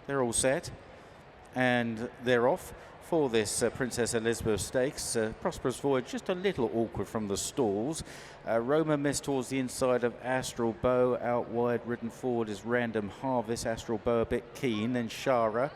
They're all set, and they're off for this Princess Elizabeth Stakes. Prosperous Voyage just a little awkward from the stalls. Roma missed towards the inside of Astral Bow. Out wide, ridden forward is Random Harvest. Astral Bow a bit keen. Then Shara.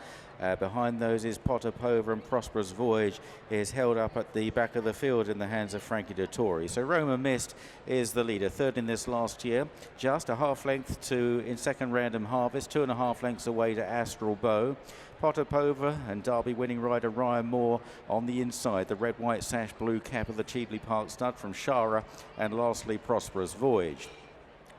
Behind those is Potapova, and Prosperous Voyage is held up at the back of the field in the hands of Frankie Dettori. So Roma Mist is the leader, third in this last year, just a half length to in second Random Harvest, 2.5 lengths away to Astral Bow. Potapova and Derby winning rider Ryan Moore on the inside, the red, white sash, blue cap of the Cheveley Park stud from Shara, and lastly Prosperous Voyage.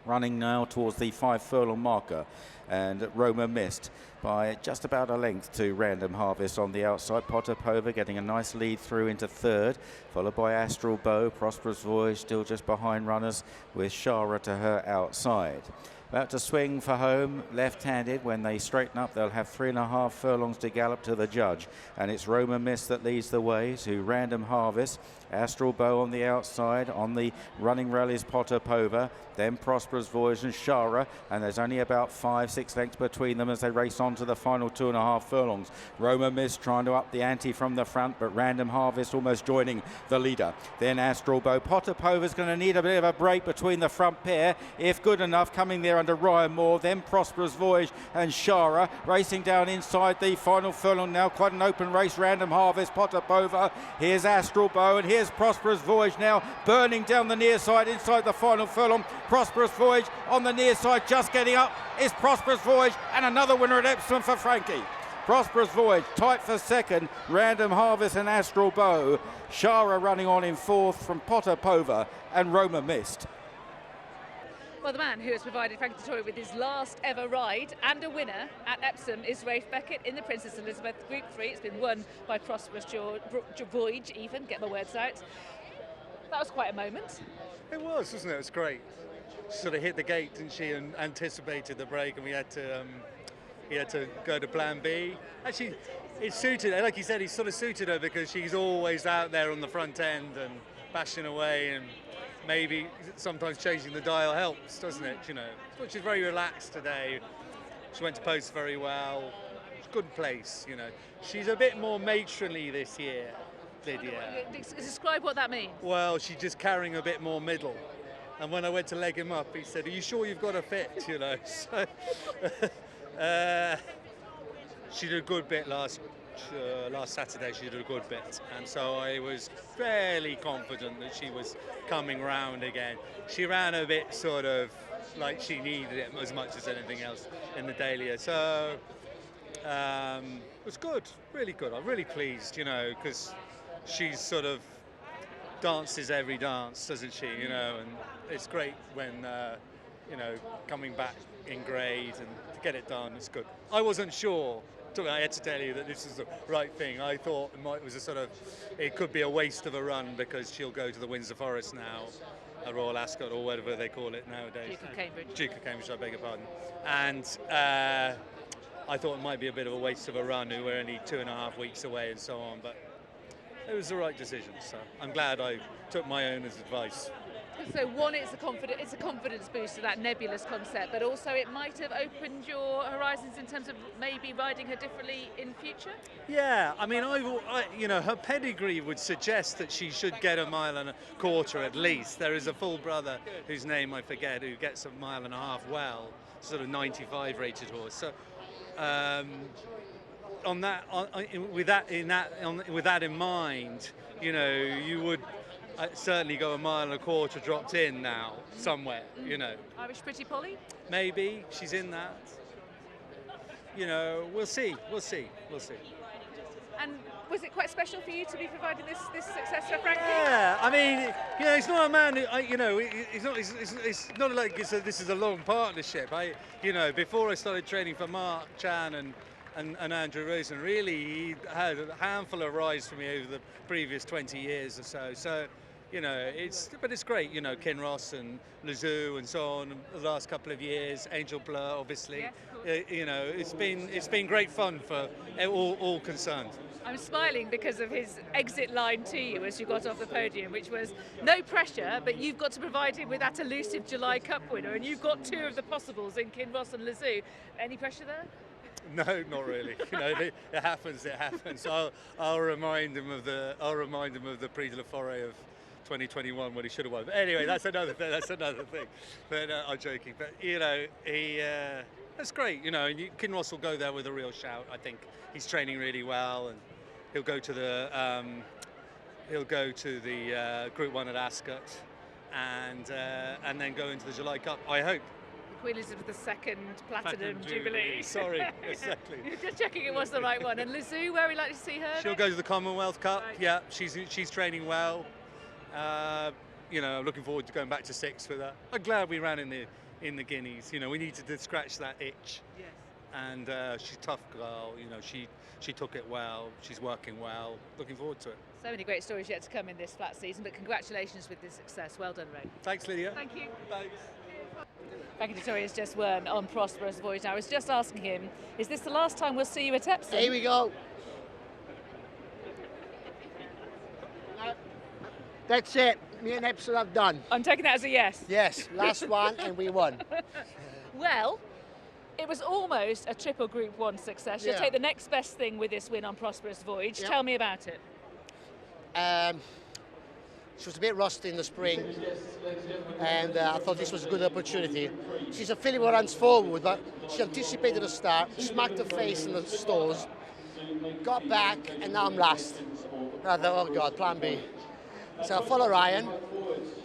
Running now towards the 5 furlong marker, and Roma missed by just about a length to Random Harvest on the outside. Potapova getting a nice lead through into third, followed by Astral Bow. Prosperous Voyage still just behind runners with Shara to her outside. About to swing for home, left-handed. When they straighten up, they'll have 3.5 furlongs to gallop to the judge. And it's Roma Mist that leads the way to Random Harvest. Astral Bow on the outside. On the running rail is Potapova. Then Prosperous Voyage and Shara. And there's only about 5-6 lengths between them as they race on to the final 2.5 furlongs. Roma Mist trying to up the ante from the front, but Random Harvest almost joining the leader. Then Astral Bow. Potapova's going to need a bit of a break between the front pair, if good enough, coming there under Ryan Moore. Then Prosperous Voyage and Shara racing down inside the final furlong now. Quite an open race. Random Harvest, Potapova. Here's Astral Bow, and here's Prosperous Voyage now burning down the near side inside the final furlong. Prosperous Voyage on the near side, just getting up is Prosperous Voyage, and another winner at Epsom for Frankie. Prosperous Voyage tight for second, Random Harvest and Astral Bow. Shara running on in fourth from Potapova and Roma Mist. Well, the man who has provided Frankie Dettori with his last ever ride and a winner at Epsom is Rafe Beckett in the Princess Elizabeth Group 3. It's been won by Prosperous Voyage, even, get my words out. That was quite a moment. It was, wasn't it? It was great. She sort of hit the gate, didn't she, and anticipated the break, and we had to go to plan B. Actually, it suited her. Like you said, it sort of suited her because she's always out there on the front end and bashing away, and maybe sometimes changing the dial helps, doesn't it? You know, but she's very relaxed today. She went to post very well. It's a good place, you know. She's a bit more matronly this year, Lydia. Describe what that means. Well, she's just carrying a bit more middle. And when I went to leg him up, he said, "Are you sure you've got a fit?" You know. So, she did a good bit last Saturday. She did a good bit, and so I was fairly confident that she was coming round again. She ran a bit sort of like she needed it as much as anything else in the Dahlia. So it was good, really good. I'm really pleased, you know, because she's sort of dances every dance, doesn't she? You know, and it's great when you know, coming back in grade and to get it done. It's good. I wasn't sure. I had to tell you that this is the right thing. I thought it was a sort of, it could be a waste of a run because she'll go to the Windsor Forest now, a Royal Ascot or whatever they call it nowadays. Duke of Cambridge. Duke of Cambridge, I beg your pardon. And I thought it might be a bit of a waste of a run. We were only 2.5 weeks away and so on, but it was the right decision. So I'm glad I took my owner's advice. So one, it's a confidence boost to that nebulous concept, but also it might have opened your horizons in terms of maybe riding her differently in future? Yeah, I mean, you know, her pedigree would suggest that she should get 1.25 miles at least. There is a full brother whose name I forget who gets 1.5 miles well, sort of 95 rated horse. So with that in mind, you know, you would certainly go 1.25 miles dropped in now somewhere, you know. Irish Pretty Polly? Maybe she's in that. You know, we'll see. And was it quite special for you to be providing this success for Frankie? Yeah, I mean, you know, he's not a man who, you know, it's not like this is a long partnership. You know, before I started training for Mark Chan and Andrew Rosen, really, he had a handful of rides for me over the previous 20 years or so. So, you know, but it's great, you know, Kinross and Lazoo and so on, the last couple of years, Angel Blur, obviously. Yes, you know, it's been great fun for all concerned. I'm smiling because of his exit line to you as you got off the podium, which was no pressure, but you've got to provide him with that elusive July Cup winner, and you've got two of the possibles in Kinross and Lazoo. Any pressure there? No, not really. You know, it happens. It happens. I'll remind him of the Prix de la Forêt of 2021 when he should have won. But anyway, that's another thing. That's another thing. But I'm joking. But you know, that's great. You know, and Kinross will go there with a real shout. I think he's training really well, and he'll go to the Group 1 at Ascot, and then go into the July Cup. I hope. Queen Elizabeth II Platinum Jubilee. Sorry, exactly. You're just checking it was the right one. And Lizou, where are we likely to see her? She'll go to the Commonwealth Cup. Right. Yeah, she's training well. You know, I'm looking forward to going back to 6 with her. I'm glad we ran in the Guineas. You know, we needed to scratch that itch. Yes. And she's a tough girl. You know, she took it well. She's working well. Looking forward to it. So many great stories yet to come in this flat season, but congratulations with this success. Well done, Ray. Thanks, Lydia. Thank you. Thanks. Frankie Dettori has just won on Prosperous Voyage. I was just asking him, is this the last time we'll see you at Epsom? Here we go. That's it. Me and Epsom have done. I'm taking that as a yes. Yes, last one and we won. Well, it was almost a triple Group 1 success. You'll take the next best thing with this win on Prosperous Voyage. Yeah. Tell me about it. She was a bit rusty in the spring, and I thought this was a good opportunity. She's a filly who runs forward, but she anticipated the start, smacked her face in the stalls, got back, and now I'm last. I thought, oh God, plan B. So I follow Ryan,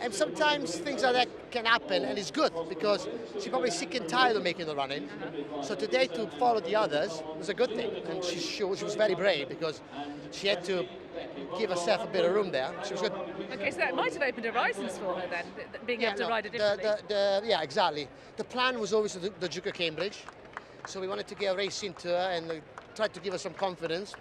and sometimes things like that can happen, and it's good because she's probably sick and tired of making the running. So today to follow the others was a good thing, and she was very brave because she had to give herself a bit of room there. She was good. Okay, so that might have opened horizons for her then, being able to ride it differently. Yeah, exactly. The plan was always the Duke of Cambridge, so we wanted to get a race into her and try to give her some confidence.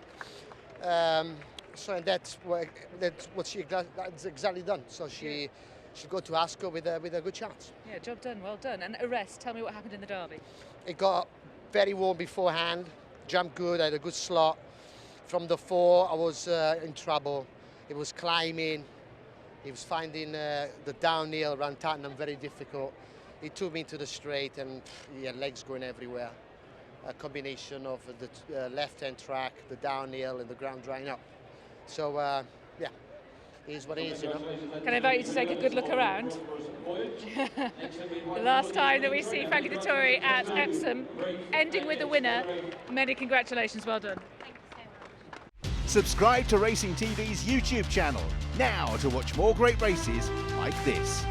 So that's what she that's exactly done. So she should go to Ascot with a good chance. Yeah, job done, well done. And Arrest, tell me what happened in the Derby. It got very warm beforehand, jumped good, I had a good slot. From the 4, I was in trouble. It was climbing. He was finding the downhill around Tottenham very difficult. He took me into the straight and he had legs going everywhere. A combination of the left-hand track, the downhill and the ground drying up. So, yeah, it is what it is, you know. Can I invite you to take a good look around? The last time that we see Frankie Dettori at Epsom, ending with a winner. Many congratulations, well done. Subscribe to Racing TV's YouTube channel now to watch more great races like this.